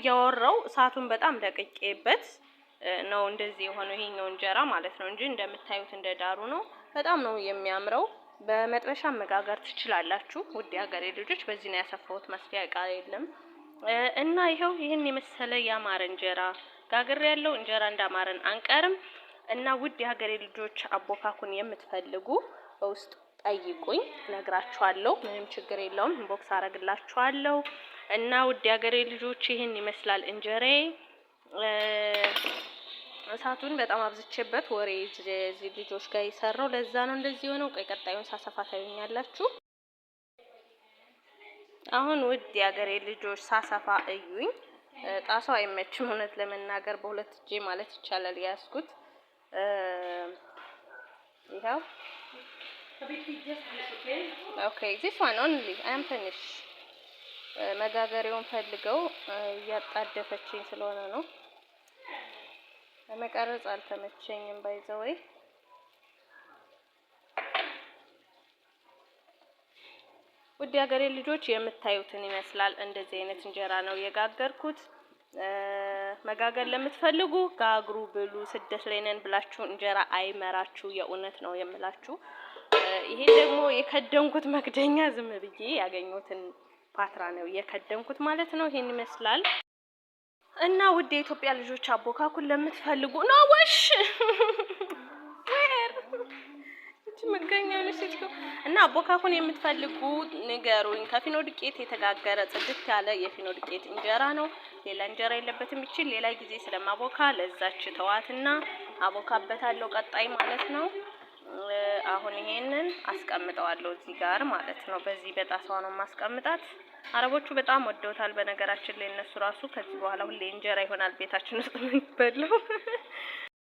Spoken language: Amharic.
ያወራው እሳቱን በጣም ደቅቄበት ነው እንደዚህ የሆነው ይሄኛው እንጀራ ማለት ነው እንጂ እንደምታዩት እንደ ዳሩ ነው። በጣም ነው የሚያምረው። በመጥበሻ መጋገር ትችላላችሁ ውድ ሀገሬ ልጆች። በዚህ ነው ያሰፋሁት፣ መስፊያ ዕቃ የለም እና ይሄው ይሄን የመሰለ ያማረ እንጀራ ጋግሬ ያለው። እንጀራ እንዳማረን አንቀርም እና ውድ ሀገሬ ልጆች አቦካኩን የምትፈልጉ በውስጥ ጠይቁኝ፣ ነግራችኋለሁ። ምንም ችግር የለውም፣ ኢንቦክስ አረግላችኋለሁ። እና ውድ ሀገሬ ልጆች ይሄን ይመስላል እንጀራዬ። እሳቱን በጣም አብዝቼበት ወሬ እዚህ ልጆች ጋር ይሰራው ለዛ ነው እንደዚህ ሆነው። ቆይ ቀጣዩን ሳሰፋ ታዩኛላችሁ። አሁን ውድ የሀገሬ ልጆች ሳሰፋ እዩኝ። ጣሳው አይመችም እውነት ለመናገር በሁለት እጄ ማለት ይቻላል ያስኩት። ይሄው ኦኬ this one only I am finished። መጋገሪያውን ፈልገው እያጣደፈችኝ ስለሆነ ነው ለመቀረጽ አልተመቸኝም። ባይዘወይ ውድ ሀገሬ ልጆች የምታዩትን ይመስላል። እንደዚህ አይነት እንጀራ ነው የጋገርኩት። መጋገር ለምትፈልጉ ጋግሩ፣ ብሉ። ስደት ላይ ነን ብላችሁ እንጀራ አይመራችሁ፣ የእውነት ነው የምላችሁ። ይሄ ደግሞ የከደንኩት መክደኛ ዝም ብዬ ያገኘሁትን ፓትራ ነው የከደንኩት ማለት ነው። ይሄን ይመስላል እና ውድ የኢትዮጵያ ልጆች አቦካኩን ለምትፈልጉ ነው ወሽ እቺ መገኛ ነሽት እና አቦካኩን የምትፈልጉ ንገሩኝ። ከፊኖ ዱቄት የተጋገረ ጽድት ያለ የፊኖ ዱቄት እንጀራ ነው። ሌላ እንጀራ የለበትም። ይችል ሌላ ጊዜ ስለማቦካ ለዛች ተዋትና አቦካበታለሁ ቀጣይ ማለት ነው። አሁን ይሄንን አስቀምጠዋለሁ እዚህ ጋር ማለት ነው። በዚህ በጣሳው ነው ማስቀምጣት። አረቦቹ በጣም ወደውታል በነገራችን ላይ። እነሱ ራሱ ከዚህ በኋላ ሁሌ እንጀራ ይሆናል ቤታችን ውስጥ የሚበላው።